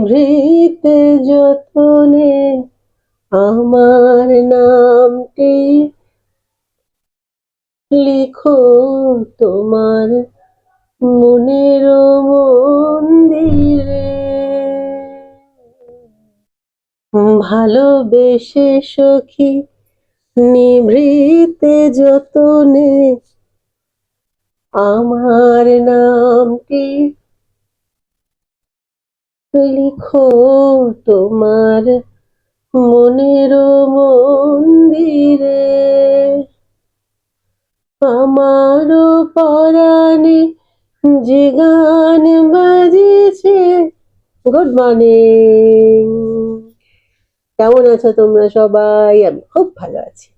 নিভৃতে যতনে আমার নামটি লিখো তোমার মনের মন্দিরে। ভালোবেসে সখী নিভৃতে যতনে আমার নামটি লিখো তোমার মনের মন্দিরে। আমারও পরাণে যে গান বাজেছে। গুড মর্নিং, কেমন আছো তোমরা সবাই? আমি খুব ভালো আছি।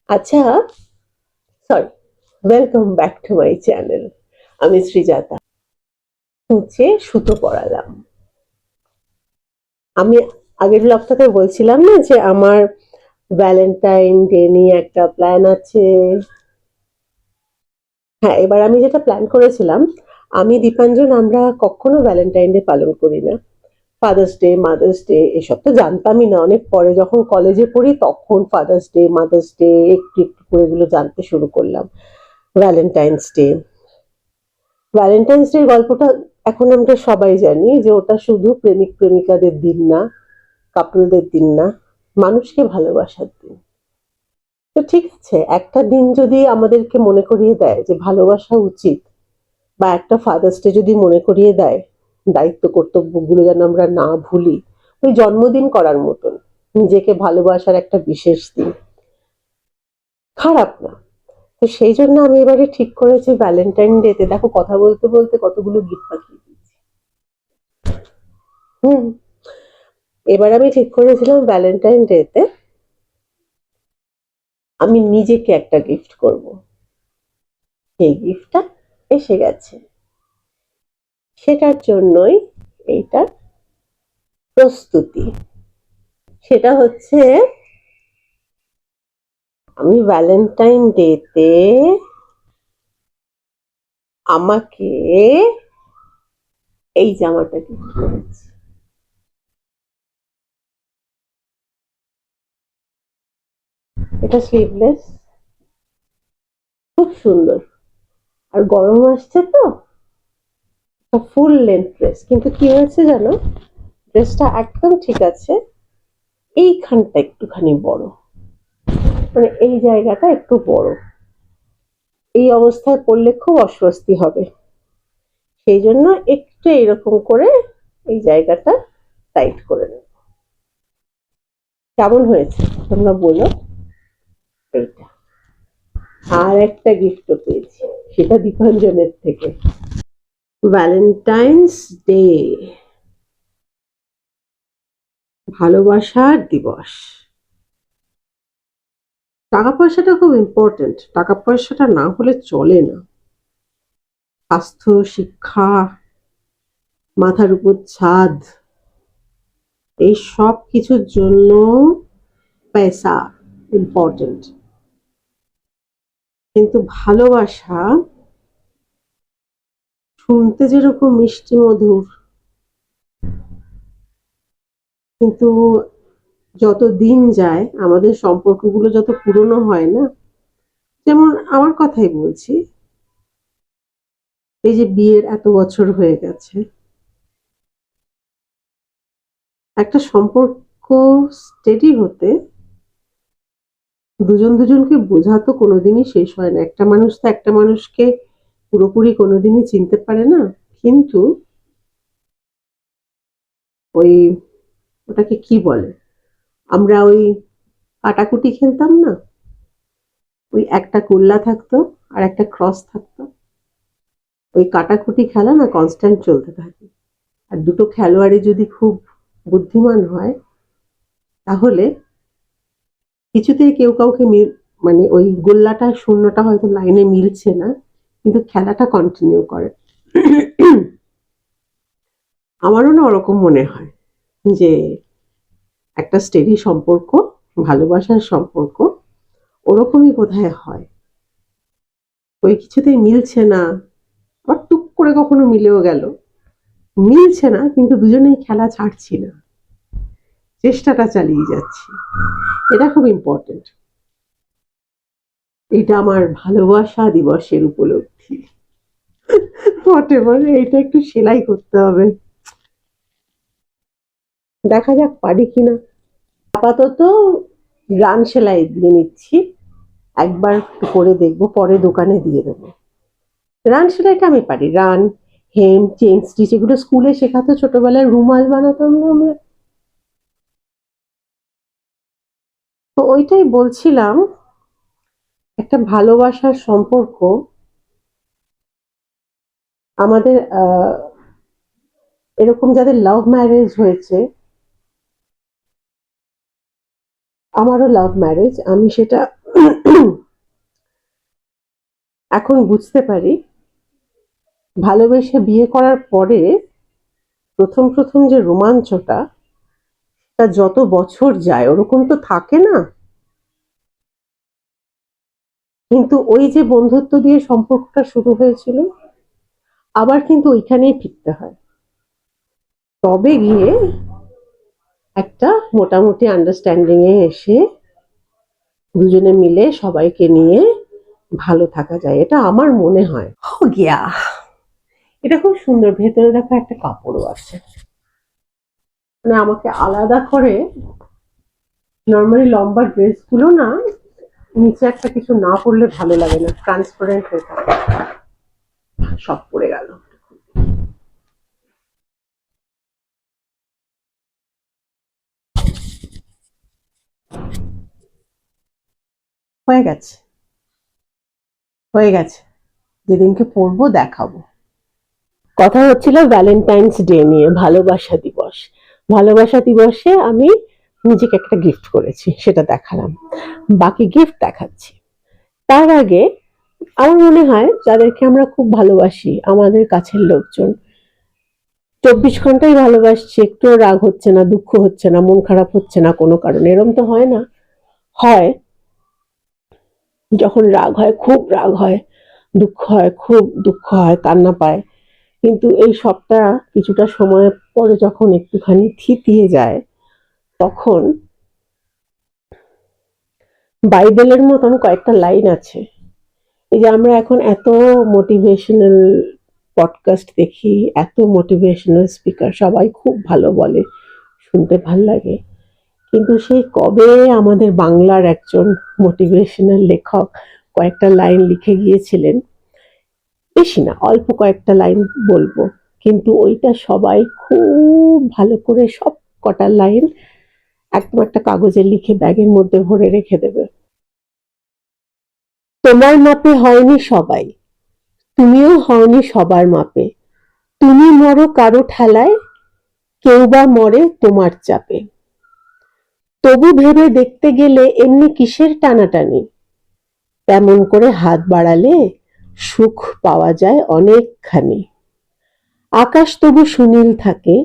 আচ্ছা, sorry, welcome back to my channel. আমি শ্রীজাতা। হচ্ছে সুতো পরালাম। আমি আগের ব্লগটাতে বলছিলাম না যে আমার ভ্যালেন্টাইন ডে নিয়ে একটা প্ল্যান আছে। হ্যাঁ, এবার আমি যেটা প্ল্যান করেছিলাম, আমি দীপাঞ্জন আমরা কখনো ভ্যালেন্টাইন ডে পালন করি না। ফাদার্স ডে, মাদার্স ডে এসব তো জানতামই না। অনেক পরে যখন কলেজে পড়ি তখন ফাদার্স ডে, মাদার্স ডে একটু একটু করে এগুলো জানতে শুরু করলাম। ভ্যালেন্টাইন্স ডে, ভ্যালেন্টাইন্স ডে গল্পটা এখন আমরা সবাই জানি যে ওটা শুধু প্রেমিক প্রেমিকাদের দিন না, কাপলদের দিন না, মানুষকে ভালোবাসার দিন। তো ঠিক আছে, একটা দিন যদি আমাদেরকে মনে করিয়ে দেয় যে ভালোবাসা উচিত, বা একটা ফাদার্স ডে যদি মনে করিয়ে দেয় দায়িত্ব কর্তব্যগুলো যেন আমরা না ভুলি, ওই জন্মদিন করার মতন নিজেকে ভালোবাসার একটা বিশেষ দিন, খারাপ না। তো সেই জন্য আমি এবারে ঠিক করেছি ভ্যালেন্টাইন ডেতে, দেখো কথা বলতে বলতে কতগুলো গিফট পাঠিয়ে দিয়েছি। হুম, এবার আমি ঠিক করেছিলাম ভ্যালেন্টাইন ডেতে আমি নিজেকে একটা গিফট করব। সেই গিফটটা এসে গেছে, সেটার জন্যই এইটার প্রস্তুতি। সেটা হচ্ছে আমি ভ্যালেন্টাইন ডেতে আমাকে এই জামাটা গিফট করেছি। এটা স্লিভলেস, খুব সুন্দর। আর গরম আসছে তো, ফুল লেন্থ ড্রেস। কিন্তু কি হয়েছে জানো, ড্রেসটা একদম ঠিক আছে, এইখানটা একটুখানি বড়, মানে এই জায়গাটা একটু বড়। এই অবস্থায় পড়লে খুব অস্বস্তি হবে, সেই জন্য একটু এরকম করে এই জায়গাটা টাইট করে নেব। কেমন হয়েছে তোমরা বলো? এইটা আর একটা গিফটও পেয়েছি, সেটা দীপাঞ্জনের থেকে। ভ্যালেন্টাইন্স ডে, ভালোবাসার দিবস। টাকা পয়সাটা খুব ইম্পর্টেন্ট, টাকা পয়সাটা না হলে চলে না। স্বাস্থ্য, শিক্ষা, মাথার উপর ছাদ, এই সব কিছুর জন্য পয়সা ইম্পর্টেন্ট। কিন্তু ভালোবাসা শুনতে যেরকম মিষ্টি মধুর, কিন্তু যত দিন যায় আমাদের সম্পর্কগুলো যত পুরনো হয় না, যেমন আমার কথাই বলছি, এই যে বিয়ের এত বছর হয়ে গেছে, একটা সম্পর্ক স্টেডি হতে দুজন দুজনকে বোঝা তো কোনোদিনই শেষ হয় না। একটা মানুষ তো একটা মানুষকে পুরোপুরি কোনোদিনই চিনতে পারে না। কিন্তু ওই, ওটাকে কি বলে, আমরা ওই কাটাকুটি খেলতাম না, ওই একটা গোল্লা থাকতো আর একটা ক্রস থাকতো, ওই কাটাকুটি খেলা না কনস্ট্যান্ট চলতে থাকে। আর দুটো খেলোয়াড়ই যদি খুব বুদ্ধিমান হয়, তাহলে কিছুতেই কেউ কাউকে মানে ওই গোল্লাটা শূন্যটা হয়তো লাইনে মিলছে না, কিন্তু খেলাটা কন্টিনিউ করে। আমারও না ওরকম মনে হয় যে একটা স্টেডি সম্পর্ক, ভালোবাসার সম্পর্ক ওরকমই বোধহয় হয়। ওই কিছুতেই মিলছে না, আবার টুক করে কখনো মিলেও গেল, মিলছে না, কিন্তু দুজনেই খেলা ছাড়ছি না, চেষ্টাটা চালিয়ে যাচ্ছি। এটা খুব ইম্পর্টেন্ট। এটা আমার ভালোবাসা দিবসের উপলব্ধি। হোয়াটএভার, এটা একটু সেলাই করতে হবে, দেখা যাক পারি কিনা। আপাতত রান সেলাই দিয়ে নিচ্ছি, একবার একটু করে দেখবো, পরে দোকানে দিয়ে দেবো। রান সেলাইটা আমি পারি, রান, হেম, চেন স্টিচ, এগুলো স্কুলে শেখাতো ছোটবেলায়, রুমাল বানাতাম না আমরা। তো ওইটাই বলছিলাম, একটা ভালোবাসার সম্পর্ক আমাদের, এরকম যাদের লাভ ম্যারেজ হয়েছে, আমারও লাভ ম্যারেজ, আমি সেটা এখন বুঝতে পারি। ভালোবেসে বিয়ে করার পরে প্রথম প্রথম যে রোমাঞ্চটা, তা যত বছর যায় ওরকম তো থাকে না, কিন্তু ওই যে বন্ধুত্ব দিয়ে সম্পর্কটা শুরু হয়েছিল, আবার কিন্তু ওইখানেই ফিরতে হয়, তবে গিয়ে একটা মোটামুটি আন্ডারস্ট্যান্ডিং এ এসে দুজনে মিলে সবাইকে নিয়ে ভালো থাকা যায়, এটা আমার মনে হয়। হো গিয়া, এটা খুব সুন্দর, ভেতরে দেখো একটা কাপড়ও আছে, মানে আমাকে আলাদা করে, নর্মালি লম্বা ড্রেস গুলো না নিচে একটা কিছু না পরলে ভালো লাগে না, ট্রান্সপারেন্ট হয়ে থাকে, সব পড়ে গেল। হয়ে গেছে, হয়ে গেছে, যেদিনকে পরবো দেখাবো। কথা হচ্ছিল ভ্যালেন্টাইন্স ডে নিয়ে, ভালোবাসা দিবস। ভালোবাসা দিবসে আমি নিজেকে একটা গিফট করেছি, সেটা দেখালাম, বাকি গিফট দেখাচ্ছি। তার আগে আমার মনে হয় যাদেরকে আমরা খুব ভালোবাসি, আমাদের কাছের লোকজন, 24 ঘন্টাই ভালোবাসছি, একটুও রাগ হচ্ছে না, দুঃখ হচ্ছে না, মন খারাপ হচ্ছে না কোনো কারণে, এরম তো হয় না। হয়, যখন রাগ হয়, খুব রাগ হয়, দুঃখ হয়, খুব দুঃখ হয়, কান্না পায়, কিন্তু এই সবটা কিছুটা সময় পরে যখন একটুখানি থিতিয়ে যায়, তখন বাইবেলের মতন কয়েকটা লাইন আছে। এই যে আমরা এখন এত মোটিভেশনাল পডকাস্ট দেখি, এত মোটিভেশনাল স্পিকার, সবাই খুব ভালো বলে, শুনতে ভাল লাগে, কিন্তু সেই কবে আমাদের বাংলার একজন মোটিভেশনাল লেখক কয়েকটা লাইন লিখে গিয়েছিলেন, বেশি না, অল্প কয়েকটা লাইন বলবো, কিন্তু ওইটা সবাই খুব ভালো করে সব কটা লাইন একদম একটা কাগজে লিখে ব্যাগের মধ্যে ভরে রেখে দেবে। তোমার মাপে হয়নি সবাই, তুমিও হওনি সবার মাপে, তুমি মরো কারো ঠেলায়, কেউ বা মরে তোমার চাপে, তবু ভেবে দেখতে গেলে এমনি কিসের টানাটানি, তেমন করে হাত বাড়ালে সুখ পাওয়া যায় অনেকখানি, আকাশ তবু সুনীল থাকে,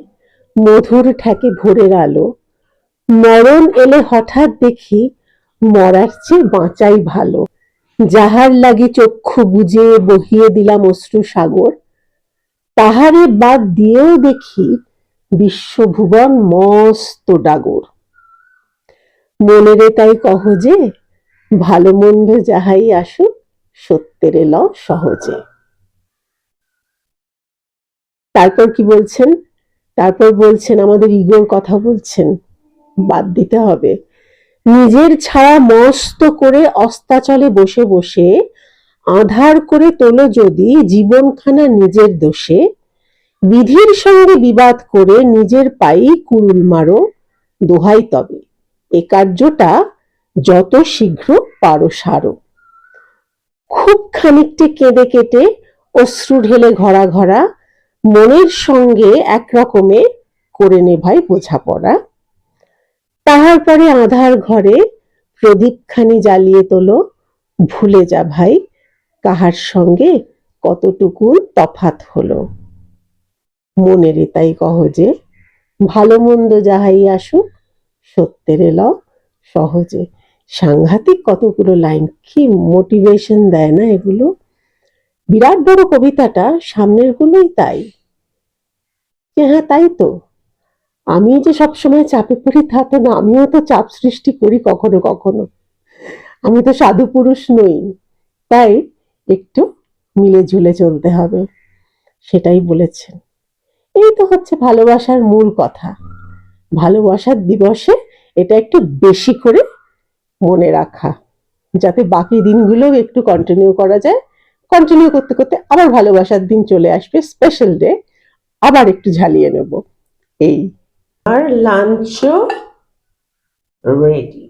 মধুর ঠেকে ভোরের আলো, মরণ এলে হঠাৎ দেখি মরার চেয়ে বাঁচাই ভালো, যাহার লাগি চক্ষু বুজে বহিয়ে দিলাম অশ্রু সাগর, তাহারে বাদ দিয়েও দেখি বিশ্বভুবন মস্ত ডাগর, মনেরে তাই কহ যে ভালো মন্দ যাহাই আসুক সত্যের লও সহজে। তারপর কি বলছেন, তারপর বলছেন আমাদের ইগোর কথা বলছেন, বাদ দিতে হবে, নিজের ছায়া মস্ত করে অস্তাচলে বসে বসে আঁধার করে তোলো যদি জীবনখানা নিজের দোষে, বিধির সঙ্গে বিবাদ করে নিজের পায়েই কুড়ুল মারো, দোহাই তবে এ কার্যটা যত শীঘ্র পারো সারো, খুব খানিকটে কেঁদে কেটে অশ্রু ঢেলে ঘরা ঘরা, মনের সঙ্গে একরকমে করে নে ভাই বোঝাপড়া, তাহার পরে আঁধার ঘরে প্রদীপখানি জ্বালিয়ে তোলো, ভুলে যা ভাই কাহার সঙ্গে কতটুকু তফাৎ হলো, মনেরে তাই কহ যে ভালো মন্দ যাহাই আসুক সত্যের লও সহজে। সাংঘাতিক কতগুলো লাইন, কি মোটিভেশন দেয় না এগুলো। বিরাট বড় কবিতাটা, সামনের গুলোই তাই। যে হ্যাঁ তাই তো, আমি যে সবসময় চাপে পড়ি তা তো না, আমিও তো চাপ সৃষ্টি করি কখনো কখনো, আমি তো সাধু পুরুষ নই। তাই একটু মিলে ঝুলে চলতে হবে, সেটাই বলেছেন। এই তো হচ্ছে ভালোবাসার মূল কথা। ভালোবাসার দিবসে এটা একটু বেশি করে মনে রাখা, যাতে বাকি দিনগুলো একটু কন্টিনিউ করা যায়। কন্টিনিউ করতে করতে আবার ভালোবাসার দিন চলে আসবে, স্পেশাল ডে, আবার একটু ঝালিয়ে নেব। এই, আর লাঞ্চও রেডি।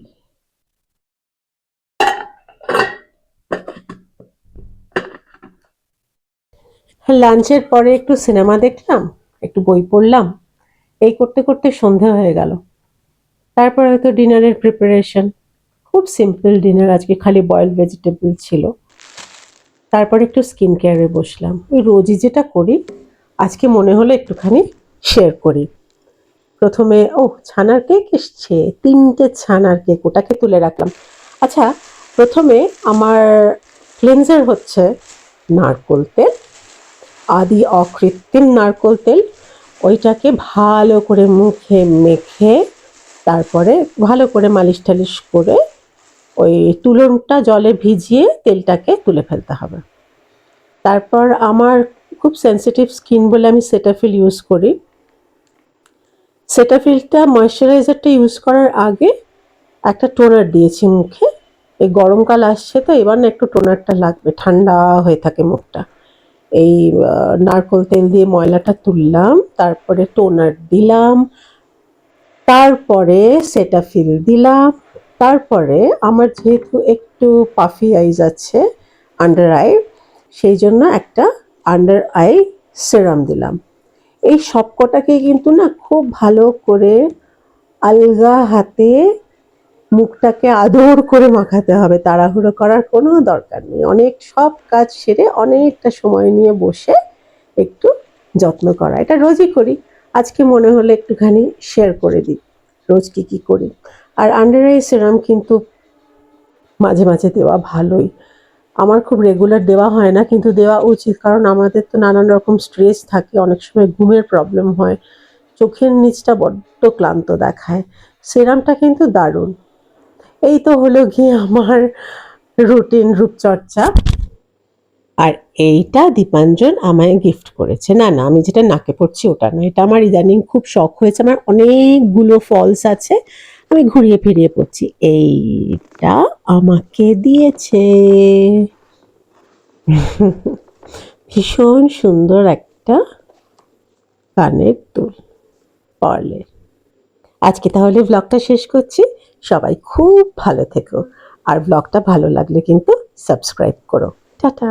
লাঞ্চের পরে একটু সিনেমা দেখলাম, একটু বই পড়লাম, এই করতে করতে সন্ধে হয়ে গেল। তারপর হয়তো ডিনারের প্রিপারেশন, খুব সিম্পল ডিনার, আজকে খালি বয়েলড ভেজিটেবল ছিল। তারপর একটু স্কিন কেয়ারে বসলাম, ওই রোজই যেটা করি, আজকে মনে হলো একটুখানি শেয়ার করি। প্রথমে ছানার কেক এসছে, 3টে ছানার কেক, ওটাকে তুলে রাখলাম। আচ্ছা, প্রথমে আমার ক্লেনজার হচ্ছে নারকোল তেল, আদি অকৃত্রিম নারকোল তেল। ওইটাকে ভালো করে মুখে মেখে তারপরে ভালো করে মালিশ টালিশ করে ওই তুলোটা জলে ভিজিয়ে তেলটাকে তুলে ফেলতে হবে। তারপর আমার খুব সেন্সিটিভ স্কিন বলে আমি সেটাফিল ইউজ করি। সেটাফিলটা ময়েশ্চারাইজারটা ইউজ করার আগে একটা টোনার দিয়েছি মুখে। এই গরমকাল আসছে তো এবার না একটু টোনারটা লাগবে, ঠান্ডা হয়ে থাকে মুখটা। এই নারকোল তেল দিয়ে ময়লাটা তুললাম, তারপরে টোনার দিলাম, তারপরে সেটাফিল দিলাম, তারপরে আমার যেহেতু একটু পাফি আইজ আছে আন্ডার আই, সেই জন্য একটা আন্ডার আই সেরাম দিলাম। এই সবকটাকে কিন্তু না খুব ভালো করে আলগা হাতে মুখটাকে আদর করে মাখাতে হবে, তাড়াহুড়ো করার কোনো দরকার নেই। অনেক সব কাজ সেরে অনেকটা সময় নিয়ে বসে একটু যত্ন করা, এটা রোজই করি, আজকে মনে হলো একটুখানি শেয়ার করে দিই রোজ কি কি করি। আর আন্ডার আই সেরাম কিন্তু মাঝে মাঝে দেওয়া ভালোই, আমার খুব রেগুলার দেওয়া হয় না, কিন্তু দেওয়া উচিত, কারণ আমাদের তো নানান রকম স্ট্রেস থাকে, অনেক সময় ঘুমের প্রবলেম হয়, চোখের নিচটা বড্ড ক্লান্ত দেখায়। সেরামটা কিন্তু দারুণ। এই তো হলো গিয়ে আমার রুটিন রূপচর্চা। আর এইটা দীপাঞ্জন আমায় গিফট করেছে। না না, আমি যেটা নাকে পড়ছি ওটা না, এটা আমার ইদানিং খুব শখ হয়েছে, আমার অনেকগুলো ফলস আছে, আমি ঘুরিয়ে ফিরিয়ে পড়ছি। এইটা আমাকে দিয়েছে। ভীষণ সুন্দর একটা কানের দুল, পার্লের। আজকে তাহলে ব্লগটা শেষ করছি, সবাই খুব ভালো থেকো, আর ব্লগটা ভালো লাগলে কিন্তু সাবস্ক্রাইব করো। টাটা।